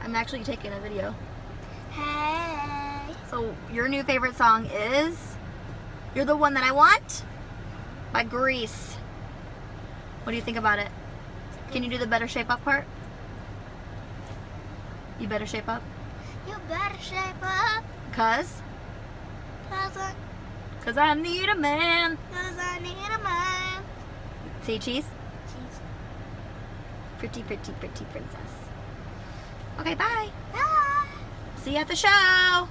I'm actually taking a video. Hey. So your new favorite song is You're the One That I Want by Grease. What do you think about it? Can you do the better shape up part? You better shape up? You better shape up. Cause I need a man. Cause I need a man. Say cheese. Cheese. Pretty, pretty, pretty princess. Okay, bye. Bye. See you at the show.